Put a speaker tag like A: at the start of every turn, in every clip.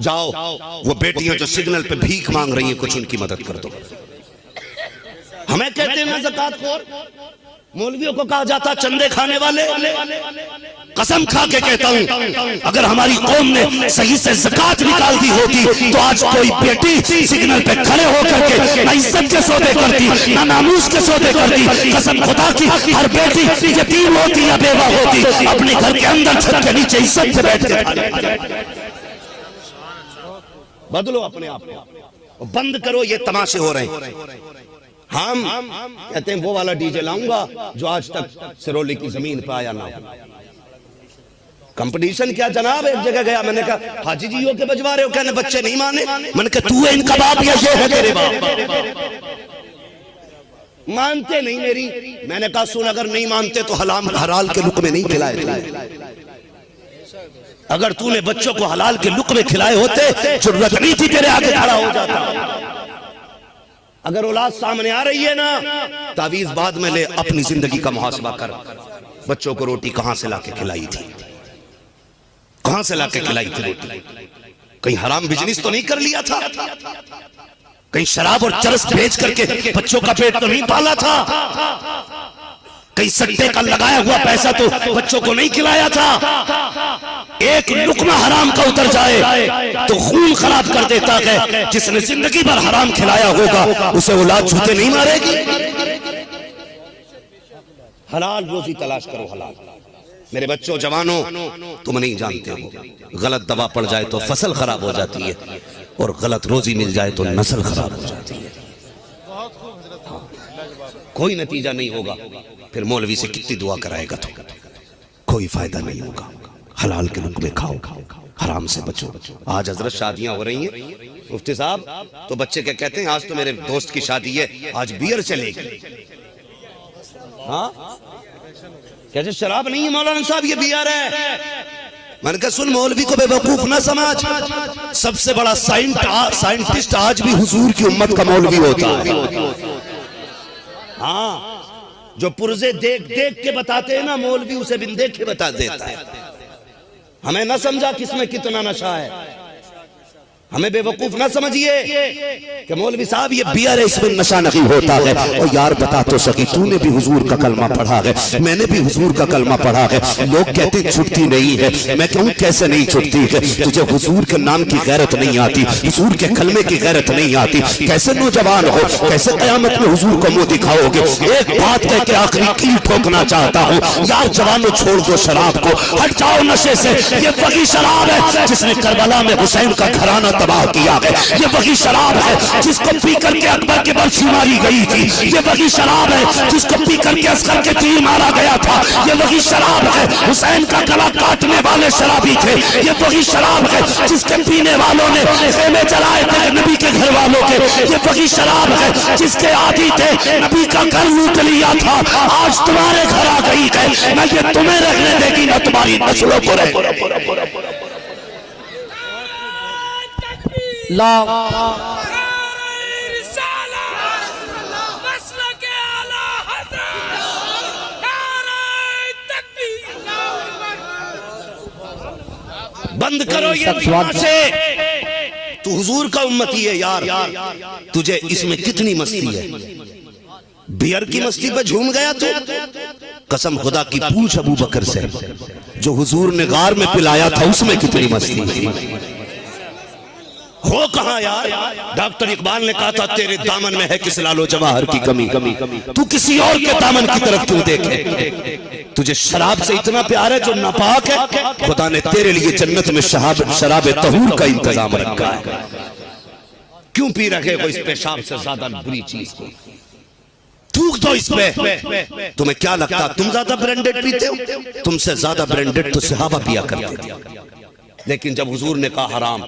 A: जाओ वो बेटियां जो सिग्नल पे भीख मांग रही हैं कुछ उनकी मदद कर दो। हमें कहते हैं ना ज़कातखोर, मौलवियों को कहा जाता चंदे खाने वाले। कसम खा के कहता हूं अगर हमारी कौम ने सही से ज़कात निकाल दी होती तो आज कोई बेटी सिग्नल पे खड़े होकर के ना इज्जत के सौदे करती ना नामूस के सौदे करती। कसम खुदा की हर बेटी यतीम होती या बेवा होती अपने घर के अंदर छत के नीचे इज्जत से बैठ के। बदलो अपने आप को, बंद करो ये तमाशे हो रहे हैं। हम कहते हैं वो वाला डीजे लाऊंगा जो आज तक सिरोली की जमीन पे आया ना हो। कंपटीशन क्या जनाब, एक जगह गया मैंने कहा हाजी जी हो के बजवा रहे हो, कहने बच्चे नहीं माने। मैंने कहा तू है इनका बाप या ये है तेरे बाप? मानते नहीं मेरी। मैंने कहा सुन अगर नहीं मानते तो हलाल के लुक़मे नहीं खिलाए। अगर तूने बच्चों को हलाल के लुक़मे खिलाए होते जरूरत नहीं थी तेरे आगे खड़ा हो जाता। अगर औलाद सामने आ रही है ना, तावीज़ बाद में ले, अपनी जिंदगी का मुहासबा कर। बच्चों को रोटी कहां से लाके खिलाई थी, कहां से लाके खिलाई थी रोटी? कहीं हराम बिजनेस तो नहीं कर लिया था? कहीं शराब और चरस बेच करके बच्चों का पेट तो नहीं पाला था? कहीं सट्टे का लगाया हुआ पैसा तो बच्चों को नहीं खिलाया था? एक लुकमा हराम का उतर जाए तो खून खराब कर देता है। जिसने जिंदगी भर हराम खिलाया होगा उसे औलाद जूते नहीं मारेगी। हलाल रोजी तलाश करो, हलाल। मेरे बच्चों जवानों, तुम नहीं जानते हो गलत दवा पड़ जाए तो फसल खराब हो जाती है और गलत रोजी मिल जाए तो नस्ल खराब हो जाती है। कोई नतीजा नहीं होगा, फिर मौलवी से कितनी दुआ कराएगा तो कोई फायदा नहीं होगा। हलाल के लुक़मे खाओ, हराम से बचो। आज हजरत शादियां हो रही हैं, मुफ्ती साहब तो बच्चे क्या कहते हैं, आज तो मेरे दोस्त की शादी है, आज बियर चलेगी। हाँ कहते शराब नहीं है मौलाना साहब, ये बियर है। मैंने कहा सुन मौलवी को बेवकूफ ना समझ, सबसे बड़ा साइंटिस्ट आज भी हुजूर की उम्मत का मौलवी होता है। हाँ जो पुर्जे देख देख के बताते हैं ना, मौलवी उसे बिन देख के बता देता है। हमें ना समझा किसमें कितना नशा है, हमें बेवकूफ ना समझिए कि मौलवी साहब ये बियर है इसमें नशा नहीं होता है। और यार बता तो सकी, तूने भी हुजूर का कलमा पढ़ा है, मैंने भी हुजूर का कलमा पढ़ा है। लोग कहते छुटती नहीं है, मैं कहूँ कैसे नहीं छुटती है? तुझे हुजूर के नाम की गैरत नहीं आती, हुजूर के कलमे की गैरत नहीं आती, कैसे नौजवान हो, कैसे कयामत में हुजूर को मुंह दिखाओगे? एक बात कह के आखिरी कील ठोकना चाहता हूँ, यार जवानों छोड़ दो शराब को, हट जाओ नशे से। ये वही शराब है जिसने करबला में हुसैन का घराना तबाह किया है। ये वही शराब है जिसको पी करके अकबर की बरसी मारी गई थी। ये वही शराब है जिसको पी करके अस्कर के तीर मारा गया था। ये वही शराब है, हुसैन का गला काटने वाले शराबी थे। ये वही शराब है जिसके पीने वालों ने खेमे जलाए थे नबी के घर वालों के। ये वही शराब है जिसके आदि थे नबी का घर लूट लिया था। आज तुम्हारे घर आ गई है, न ये तुम्हें रखने देगी न तुम्हारी नस्लों को रहे। बंद करो ये तमाशे। तू हुजूर का उम्मती है यार, तुझे इसमें कितनी मस्ती है? बियर की मस्ती पे झूम गया तू? कसम खुदा की पूछ अबू बकर से, जो हुजूर ने गार में पिलाया था उसमें कितनी मस्ती थी। हो कहां यार? डॉक्टर इकबाल ने कहा था तेरे दामन में है किस लालो जवाहर की कमी। तू किसी और के दामन की तरफ क्यों देखे? तुझे शराब से इतना प्यार है जो नापाक है, खुदा ने तेरे लिए जन्नत में शराब तहूर का इंतजाम रखा है। क्यों पी रखे हो इस पेशाब से ज्यादा बुरी चीज को? थूक दो इस पे। तुम्हें क्या लगता तुम ज्यादा ब्रांडेड पीते हो? तुमसे ज्यादा ब्रांडेड तो सहाबा पिया करते थे। लेकिन जब हुजूर ने कहा हराम,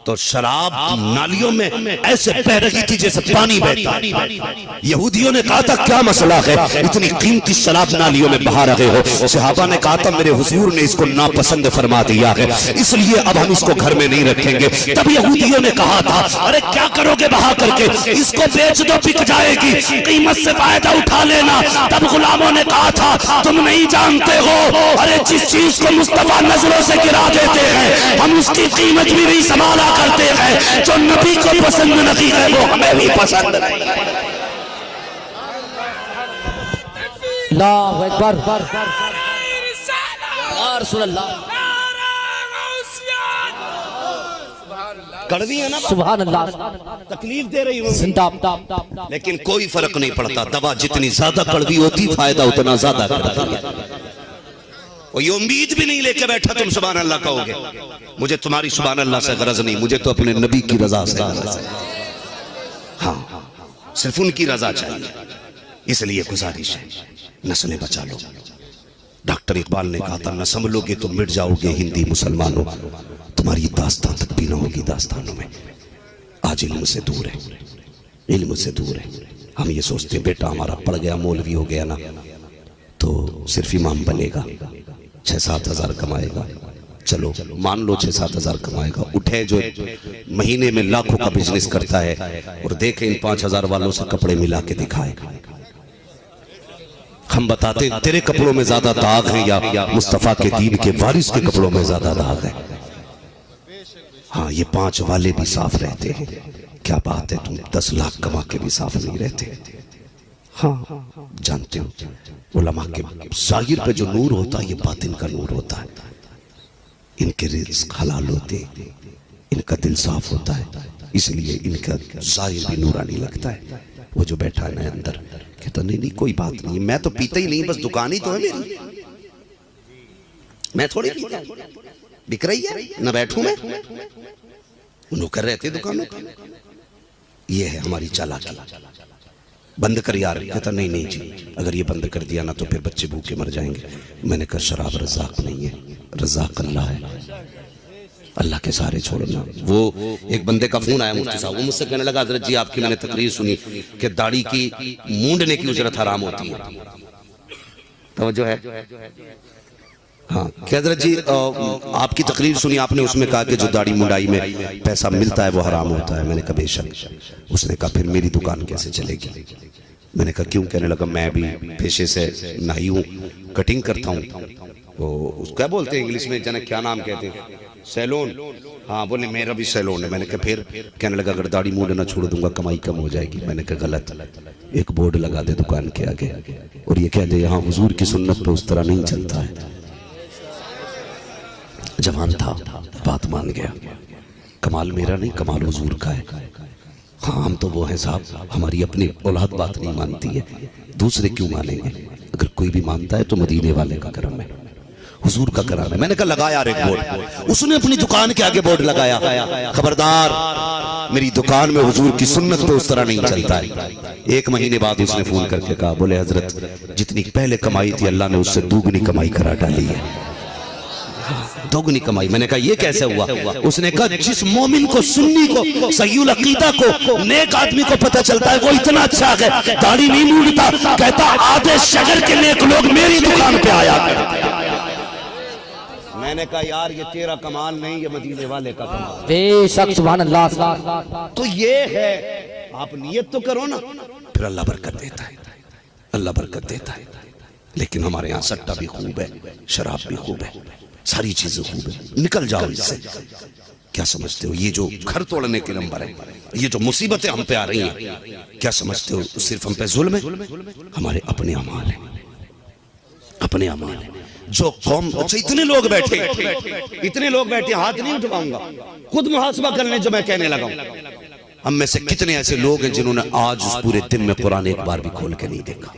A: तो शराब नालियों में ऐसे बह रही थी जैसे पानी बहता है। यहूदियों ने कहा था क्या मसला है, इतनी कीमती शराब नालियों में बहा रहे हो। सहाबा ने कहा था मेरे हुजूर ने इसको नापसंद फरमा दिया है, इसलिए अब हम इसको घर में नहीं रखेंगे। तब यहूदियों ने कहा था अरे क्या करोगे बहा करके, इसको बेच दो, बिक जाएगी, कीमत से फायदा उठा लेना। तब गुलामों ने कहा था तुम नहीं जानते हो, अरे जिस चीज को मुस्तफा नजरों से गिरा देते हैं हम उसकी कीमत भी नहीं संभाला करते हैं। जो नबी को पसंद नहीं है वो हमें भी पसंद नहीं है।
B: अल्लाहु अकबर, या रसूल अल्लाह।
A: कड़वी है ना,
B: सुभान अल्लाह,
A: तकलीफ दे रही होगी,
B: जिंदा,
A: लेकिन कोई फर्क नहीं पड़ता। दवा जितनी ज्यादा कड़वी होती फायदा उतना ज्यादा करता है। और ये उम्मीद भी नहीं लेके बैठा तुम सुभान अल्लाह कहोगे। मुझे तुम्हारी सुभान अल्लाह से गरज नहीं, मुझे तो अपने नबी की रजा से गरज है। हाँ, सिर्फ उनकी रजा चाहिए। इसलिए गुजारिश है नस्लें बचा लो। डॉक्टर इकबाल ने कहा था न संभलोगे तो मिट जाओगे हिंदी मुसलमानों, तुम्हारी दास्तान तक भी न होगी दास्तानों में। आज इल्म से दूर है, इल्म से दूर है। हम ये सोचते हैं बेटा हमारा पढ़ गया मौलवी हो गया ना तो सिर्फ इमाम बनेगा, 6-7 हज़ार कमाएगा। चलो मान लो 6-7 हज़ार कमाएगा, उठे जो महीने में लाखों का बिजनेस करता है और देखे इन 5 हज़ार वालों से कपड़े मिला के दिखाएगा। हम बताते हैं तेरे कपड़ों में ज्यादा दाग है या मुस्तफा के दीन के वारिस के कपड़ों में ज्यादा दाग है। हाँ, ये 5 वाले भी साफ रहते हैं। क्या बात है, तुम 10 लाख कमा के भी साफ नहीं रहते। हाँ, जानते हो उलमा के ज़ाहिर पे जो नूर होता है ये बातिन का नूर होता है। इनके रिज़्क़ हलाल होते, इनका दिल साफ होता है, इसलिए इनका ज़ाहिर भी नूरानी लगता है। वो जो बैठा है ना अंदर कहता नहीं कोई बात नहीं, मैं तो पीता ही नहीं, बस दुकान ही तो है मेरी, मैं थोड़ी पीता, बिक रही है ना, बैठूं मैं, नौकर रहते दुकानों का। ये है हमारी चालाकी। बंद कर यार, कहता नहीं जी, अगर ये बंद कर दिया ना तो फिर बच्चे भूखे मर जाएंगे। मैंने कहा शराब रज़ाक नहीं है, रज़ाक अल्लाह है, अल्लाह के सहारे छोड़ना। वो एक बंदे का फोन आया मुफ्ती साहब, वो मुझसे कहने लगा हज़रत जी आपकी मैंने तकरीर सुनी कि दाढ़ी की मूंडने की उजरत हराम होती है। तो जो है हाँ, क्या हज़रत जी आपकी तकरीर सुनी आपने, उसमें कहा कि जो दाढ़ी मुंडाई में पैसा मिलता है वो हराम होता है। मैंने कहा बेशक। उसने कहा फिर मेरी दुकान कैसे चलेगी? मैंने कहा क्यों? कहने लगा मैं भी पेशे से नाई हूँ, कटिंग करता हूँ, वो क्या बोलते हैं इंग्लिश में, जाने क्या नाम कहते हैं, सैलून। हाँ, बोले मेरा भी सैलून है। मैंने कहा फिर? कहने लगा अगर दाढ़ी मूंडना छोड़ दूंगा कमाई कम हो जाएगी। मैंने कहा गलत, एक बोर्ड लगा दे दुकान के आगे और ये कह दे यहाँ हुजूर की सुन्नत पे उस तरह नहीं चलता है। जवान था, बात मान गया। कमाल मेरा नहीं, कमाल हुजूर का है। हाँ, हम तो वो हैं साहब, हमारी अपनी औलाद बात नहीं मानती है, दूसरे क्यों मानेंगे? अगर कोई भी मानता है तो मदीने वाले का करम है, हुजूर का करम है। मैंने कहा लगा यार एक बोर्ड। उसने अपनी दुकान के आगे बोर्ड लगाया, खबरदार मेरी दुकान में हुजूर की सुन्नत पे उस तरह नहीं चलता है। 1 महीने बाद उसने फोन करके कहा, बोले हजरत जितनी पहले कमाई थी अल्लाह ने उससे दुगनी कमाई करा डाली है, दोगुनी कमाई। मैंने कहा ये कैसे हुआ? उसने कहा जिस मोमिन को, सुन्नी को, सहीउल अकीदा को, नेक आदमी को पता चलता है वो इतना अच्छा है, दाढ़ी नहीं मूंडता, कहता आधे शहर के नेक लोग मेरी दुकान पे आया। मैंने कहा यार ये तेरा कमाल नहीं, ये मदीने वाले का कमाल।
B: बेशक, सुभान अल्लाह।
A: तो ये है, आप नियत तो करो ना, फिर अल्लाह बरकत देता है, अल्लाह बरकत देता है। लेकिन हमारे यहाँ सट्टा भी खूब है, शराब भी खूब है, सारी चीजें खूब है, निकल जाओ इससे। क्या समझते हो ये जो घर तोड़ने के नंबर है, ये जो मुसीबतें हम पे आ रही हैं, क्या समझते हो सिर्फ हम पे जुल्म है? हमारे अपने अमाल है, अपने अमाल है। जो कौम, अच्छा इतने लोग बैठे, हाथ नहीं उठवाऊंगा, खुद मुहासबा कर लें जो मैं कहने लगा हूं। हम में से कितने ऐसे लोग हैं जिन्होंने आज उस पूरे दिन में कुरान एक बार भी खोल के नहीं देखा?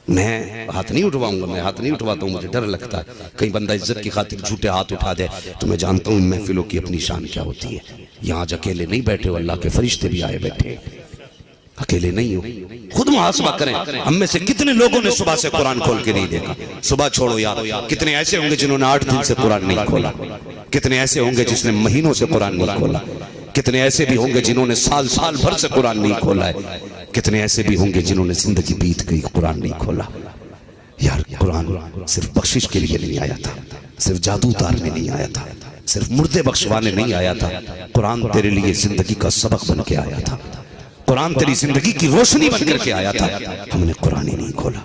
A: मैं हाथ नहीं उठवाऊंगा, मैं हाथ नहीं उठवाता हूँ, मुझे डर लगता है कहीं बंदा इज्जत की खातिर झूठे हाथ उठा दे। तो मैं जानता हूँ इन महफिलों की अपनी शान क्या होती है। यहाँ आज अकेले नहीं बैठे हो, अल्लाह के फरिश्ते भी आए बैठे। अकेले नहीं हो, खुद मुहासबा करें। हम में से कितने लोगों ने सुबह से कुरान खोल के नहीं देखा? सुबह छोड़ो यार, कितने ऐसे होंगे जिन्होंने 8 दिन से कुरान नहीं खोला, कितने ऐसे होंगे जिसने महीनों से कुरान नहीं खोला, कितने ऐसे भी होंगे जिन्होंने साल साल भर से कुरान नहीं खोला है, कितने ऐसे भी होंगे जिन्होंने जिंदगी बीत गई कुरान नहीं खोला। यार कुरान सिर्फ बख्शिश के लिए नहीं आया था, सिर्फ जादू उतारने नहीं आया था, सिर्फ मुर्दे बख्शवाने नहीं आया था। कुरान तेरे लिए जिंदगी का सबक बन के आया था, कुरान तेरी जिंदगी की रोशनी बन करके आया था। हमने कुरान ही नहीं खोला,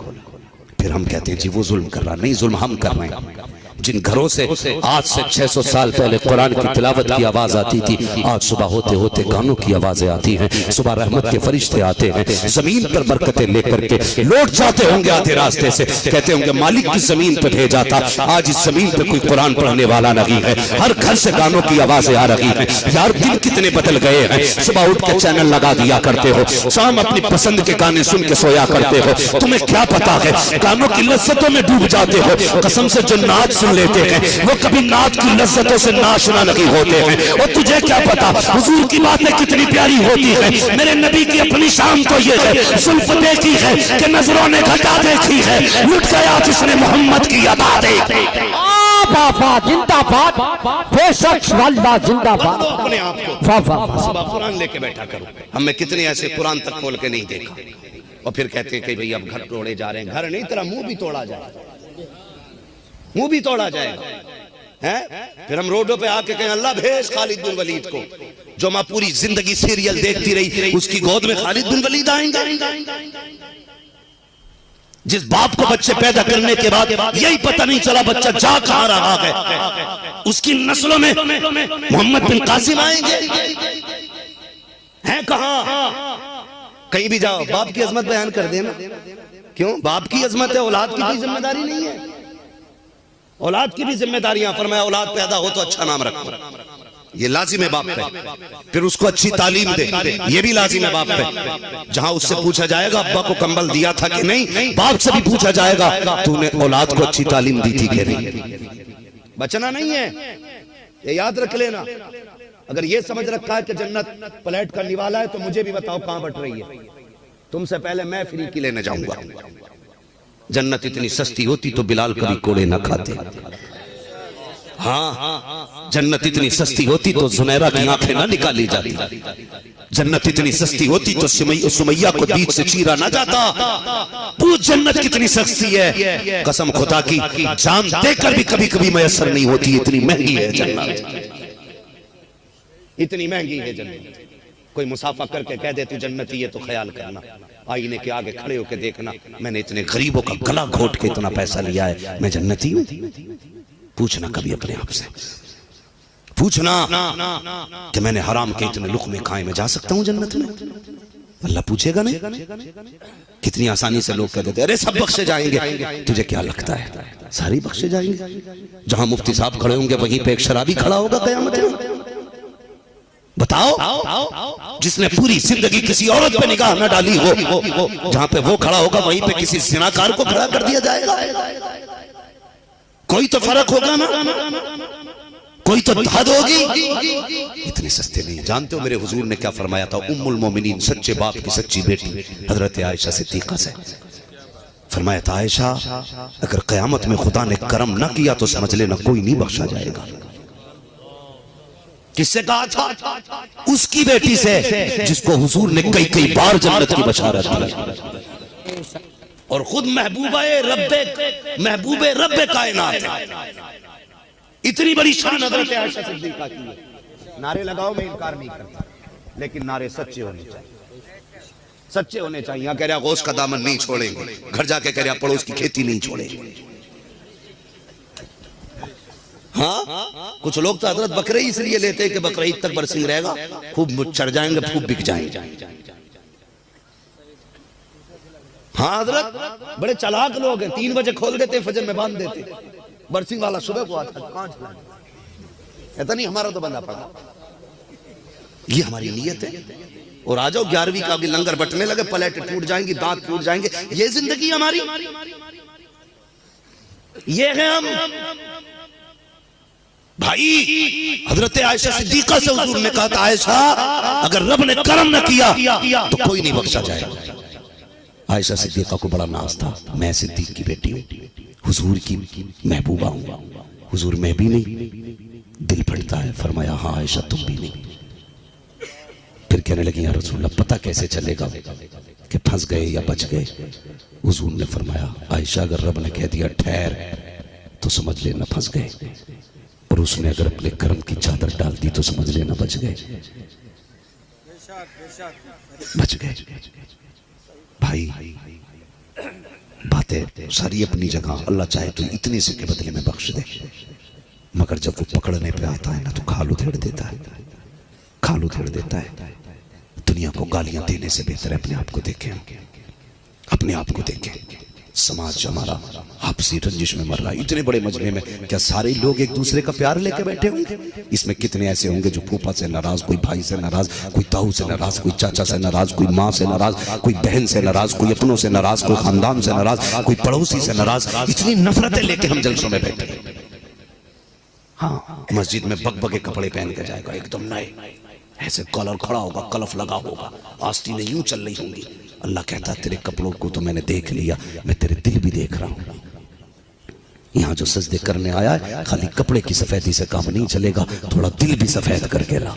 A: फिर हम कहते हैं जी वो जुल्म कर रहा। नहीं, जुल्म हम कर रहे हैं। जिन घरों से आज से 600 साल पहले कुरान की तिलावत की आवाज आती थी, आज सुबह होते होते गानों की आवाजें आती हैं। सुबह रहमत के फरिश्ते आते हैं, जमीन पर बरकतें लेकर के लौट जाते होंगे आधे रास्ते से, कहते होंगे मालिक की जमीन पर भेजा था। आज इस जमीन पर कोई कुरान पढ़ने वाला नहीं है, हर घर से गानों की आवाजें आ रही हैं। यार दिन कितने बदल गए हैं। सुबह उठ के चैनल लगा दिया करते हो, शाम अपनी पसंद के गाने सुन के सोया करते हो। तुम्हें क्या पता है, गानों की लज्जतों में डूब जाते हो। कसम से जो नाच सुन लेते हैं वो कभी नाच की लज्जतों से नाशना नहीं होते हैं। और तुझे क्या पता हुजूर की बातें कितनी प्यारी होती है। मेरे नबी की अपनी शान तो ये है, सुल्फ देखी है कि नजरों ने घटा देखी है, लुट गया जिसने मोहम्मद की अदा देखी।
B: बाबा जिंदाबाद, बेशक वाला जिंदाबाद।
A: अपने आप को
B: वाह वाह,
A: सुबह कुरान लेके बैठा करो। हमें कितने ऐसे कुरान तक खोल के नहीं देखा, और फिर कहते हैं कि भाई अब घर तोड़े जा रहे हैं। घर नहीं, तेरा मुंह भी तोड़ा जाए, मुंह भी तोड़ा जाएगा हैं। फिर हम रोडों पे आके कहें अल्लाह भेज खालिद बिन वलीद को, जो माँ पूरी जिंदगी सीरियल देखती रही, उसकी गोद में खालिद बिन वलीद आएंगे। जिस बाप को बच्चे पैदा करने के बाद यही पता नहीं चला बच्चा जा कहां रहा है, उसकी नस्लों में मोहम्मद बिन कासिम आएंगे। हैं कहां? कहीं भी जाओ बाप की अजमत बयान कर देना। क्यों? बाप की अजमत है, औलाद की कोई जिम्मेदारी नहीं है। औलाद की भी जिम्मेदारियां, फरमाया औलाद पैदा हो तो अच्छा नाम रखो, ये लाजिम है बाप पे। फिर उसको अच्छी तालीम दे, ये भी लाजिम है बाप पे। जहां उससे पूछा जाएगा अब्बा को कंबल दिया था कि नहीं, बाप से भी पूछा जाएगा तूने औलाद को अच्छी तालीम दी थी कि नहीं। बचना नहीं है, ये याद रख लेना। अगर ये समझ रखा है कि जन्नत प्लेट करने वाला है तो मुझे भी बताओ कहां बट रही है। तुमसे पहले मैं फ्री की लेने जाऊंगा। जन्नत इतनी सस्ती होती तो बिलाल कभी कोड़े न खाते। हाँ, जन्नत इतनी सस्ती होती तो जुनैरा की आंखें ना निकाली जाती। जन्नत इतनी सस्ती होती तो सुमैया को बीच से चीरा ना जाता। पूछ जन्नत कितनी सस्ती है, कसम खुदा की जान देकर भी कभी कभी मैसर नहीं होती। इतनी महंगी है जन्नत, इतनी महंगी है जन्नत। कोई मुसाफा करके कह दे तू जन्नती है तो ख्याल करना, आईने के आगे खड़े होकर देखना, मैंने इतने गरीबों का गला घोट के इतना पैसा लिया है, मैं जन्नती हूं? पूछना कभी अपने आप से, पूछना कि मैंने हराम के इतने लुक़्मे खाए, मैं जा सकता हूं जन्नत में? अल्लाह पूछेगा नहीं। कितनी आसानी से लोग कह देते अरे सब बख्शे जाएंगे। तुझे क्या लगता है सारी बख्शे जाएंगे? जहां मुफ्ती साहब खड़े होंगे वहीं पे एक शराबी खड़ा होगा कयामत में। बताओ, जिसने पूरी जिंदगी किसी औरत पे निगाह न डाली हो, जहां पे वो खड़ा होगा वहीं पे किसी ज़िनाकार को खड़ा कर दिया जाएगा। कोई तो फर्क होगा ना, कोई तो हद होगी। इतने सस्ते नहीं। जानते हो मेरे हुजूर ने क्या फरमाया था? उम्मुल मोमिनीन, सच्चे बाप की सच्ची बेटी हजरत आयशा सिद्दीका से फरमाया था, आयशा अगर कयामत में खुदा ने करम ना किया तो समझ लेना कोई नहीं बख्शा जाएगा। किससे कहा था? उसकी बेटी से जिसको हुजूर ने कई कई बार जन्नत की बशारत दी, और खुद महबूबे रब्बे कायनात है। इतनी बड़ी शान हज़रत आयशा सिद्दीका की है। नारे लगाओ, मैं इनकार नहीं करता, लेकिन नारे सच्चे होने चाहिए, सच्चे होने चाहिए। यहाँ कह रहा गौस का दामन नहीं छोड़ेंगे, घर जाके कह रहा पड़ोस की खेती नहीं छोड़ेंगे। हाँ, कुछ लोग तो हजरत बकरे इसलिए लेते हैं कि बकरा ईद तक बरसिंग रहेगा, खूब चढ़ जाएंगे, खूब बिक जाएंगे। हाँ हजरत बड़े चालाक लोग हैं, 3 बजे खोल देते, फजर में बांध देते। बरसिंग वाला सुबह को आता कहता नहीं हमारा तो बंदा पड़ा। ये हमारी नीयत है। और आ जाओ 11वीं का भी लंगर बटने लगे, प्लेट टूट जाएंगी, दांत टूट जाएंगे। ये जिंदगी हमारी, ये है हम। भाई हजरत आयशा सिद्दीका से हुजूर ने कहा था, आयशा अगर रब ने करम न किया तो कोई नहीं बख्शा जाएगा। आयशा सिद्दीका को बड़ा नाज था, मैं सिद्दीक की बेटी हूँ, हुजूर की महबूबा हूँ। हुजूर मैं भी नहीं, दिल फटता है। फरमाया हाँ आयशा तुम भी नहीं। फिर कहने लगी या रसूल अल्लाह पता कैसे चलेगा कि फंस गए या बच गए? हुजूर ने फरमाया आयशा अगर रब ने कह दिया ठहर तो समझ लेना फंस गए, और उसने अगर अपने कर्म की चादर डाल दी तो समझ लेना बच गए, बच गए। भाई बातें सारी अपनी जगह, अल्लाह चाहे तो इतने से के बदले में बख्श दे, मगर जब वो पकड़ने पे आता है ना तो खाल उधेड़ देता है, खाल उधेड़ देता है। दुनिया को गालियां देने से बेहतर है अपने आप को देखें, अपने आप को देखें। समाज हमारा आपसी रंजिश में मर रहा है। इतने बड़े मजमे में क्या सारे लोग एक दूसरे का प्यार लेके बैठे होंगे? इसमें कितने ऐसे होंगे जो फूफा से नाराज, कोई भाई से नाराज, कोई ताऊ से नाराज, कोई चाचा से नाराज, कोई माँ से नाराज, कोई बहन से नाराज, कोई अपनों से नाराज, कोई खानदान से नाराज, कोई पड़ोसी से नाराज। इतनी नफरतें लेके हम जलसों में बैठे। हाँ मस्जिद में बकबके कपड़े पहन के जाएगा एकदम नए, ऐसे कॉलर खड़ा होगा, कलफ लगा होगा, आस्तीनें यूं चल रही होंगी। अल्लाह कहता तेरे कपड़ों को तो मैंने देख लिया, मैं तेरे दिल भी देख रहा हूं। यहां जो सजदे करने आया है खाली कपड़े की सफेदी से काम नहीं चलेगा, थोड़ा दिल भी सफेद करके ला,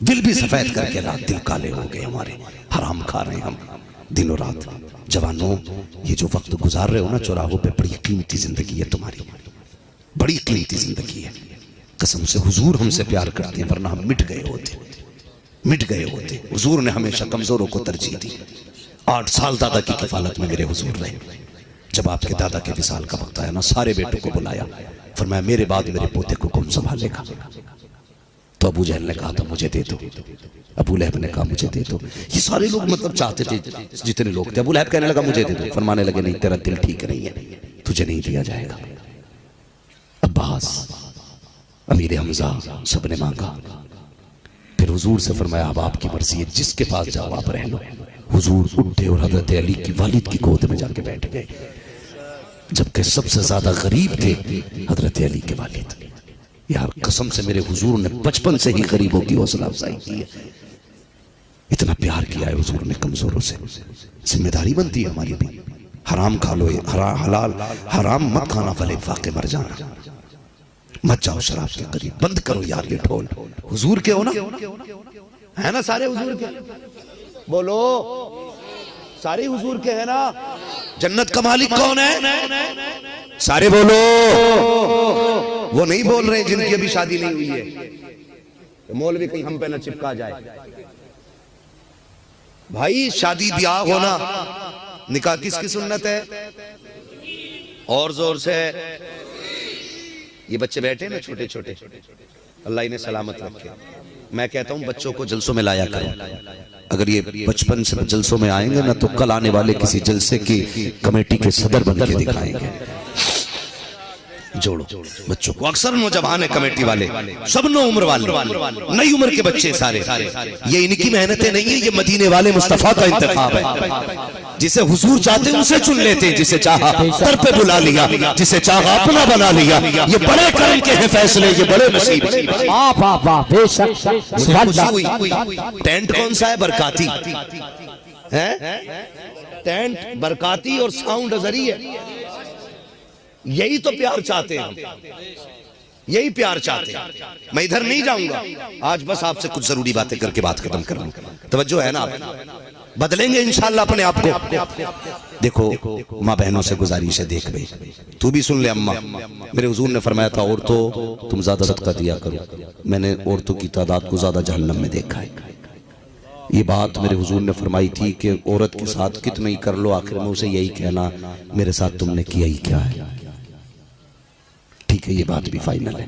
A: दिल भी सफेद करके ला। दिल काले हो गए हमारे, हराम खा रहे हैं हम दिनों रात। जवानों ये जो वक्त गुजार रहे हो ना चौराहों पे, बड़ी कीमती जिंदगी है तुम्हारी, बड़ी कीमती जिंदगी है। कसम से हुजूर हमसे प्यार करते हैं, वरना हम मिट गए होते, मिट गए होते। हुजूर ने हमेशा कमजोरों को तरजीह दी। 8 साल दादा की किफालत में मेरे हुजूर रहे। जब आपके दादा के विसाल का वक्त आया ना, सारे बेटों को बुलाया, फरमाया मेरे बाद मेरे पोते को कौन संभालेगा? तो अबू जहल ने कहा था मुझे दे दो, अबू लहब ने कहा मुझे दे दो। ये सारे लोग मतलब चाहते थे, जितने लोग थे। अबू लहब कहने लगा मुझे दे दो, फरमाने लगे नहीं तेरा दिल ठीक नहीं है, तुझे नहीं दिया जाएगा। अब्बास, अमीर हमजा सबने मांगा। फिर हुजूर से फरमाया अब आपकी मर्जी है, जिसके पास जाओ आप रह लो। हुजूर उठे और हजरत अली की वालिद की गोद में जाके बैठ गए, जबकि सबसे ज्यादा गरीब थे हजरत अली के वालिद। यार कसम से मेरे हुजूर ने बचपन से ही गरीबों की हौसला अफजाई की है। इतना प्यार किया है हुजूर ने कमजोरों से। जिम्मेदारी बनती है हमारी भी। हराम खा लो, हलाल हराम मत खाना, फले फाके मर जाना। मत जाओ शराब के करीब, बंद करो यार ये ढोल। हुजूर के हो ना, है ना सारे हुजूर के? बोलो सारे हुजूर के है ना? जन्नत का मालिक कौन है? सारे बोलो। वो नहीं बोल रहे जिनकी अभी शादी नहीं हुई है, तो मौलवी कहीं हम पे ना चिपका जाए। भाई शादी ब्याह होना, निकाह किसकी सुन्नत है? और जोर से। ये बच्चे बैठे ना छोटे छोटे, अल्लाह इन्हें सलामत रखे। मैं कहता हूं बच्चों को जलसों में लाया करो। अगर ये बचपन से जलसों में आएंगे ना तो कल आने वाले किसी जलसे की कमेटी के सदर बन के दिखाएंगे। जोड़ो बच्चों को। अक्सर नौजवान है कमेटी वाले, सब नो उम्र वाले, नई उम्र के बच्चे सारे। ये इनकी मेहनतें नहीं है, ये मदीने वाले मुस्तफा का इंतखाब है। जिसे हुजूर चाहते उसे चुन लेते, जिसे चाहा सर पे बुला लिया, जिसे चाहा अपना बना लिया। ये बड़े करम के हैं फैसले, ये बड़े नसीब। टेंट कौन सा है? बरकाती है, टेंट बरकाती और साउंड अजरी है। यही तो प्यार चाहते हैं हम, यही प्यार चाहते हैं। मैं इधर नहीं जाऊंगा आज, बस आपसे कुछ जरूरी बातें करके बात खत्म कर लूं। तवज्जो है ना? आप बदलेंगे इंशाल्लाह अपने आप को। देखो माँ बहनों से गुजारिश है, देख भाई तू भी सुन ले अम्मा। मेरे हुजूर ने फरमाया था औरतों तुम ज्यादा सदका दिया करो। मैंने औरतों की तादाद को ज्यादा जहन्नम में देखा है। ये बात मेरे हुजूर ने फरमाई थी कि औरत के साथ कितना ही कर लो, आखिर में उसे यही कहना मेरे साथ तुमने किया ही क्या है। ठीक है ये बात भी फाइनल है,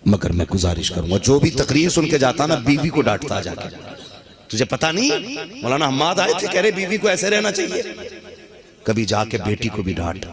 A: मगर मैं गुजारिश करूंगा जो भी तकरीर सुन के जाता ना बीवी को डांटता जाके। तुझे पता नहीं मौलाना हम्माद आए थे, कह रहे बीवी को ऐसे रहना चाहिए। कभी जाके बेटी को भी डांट।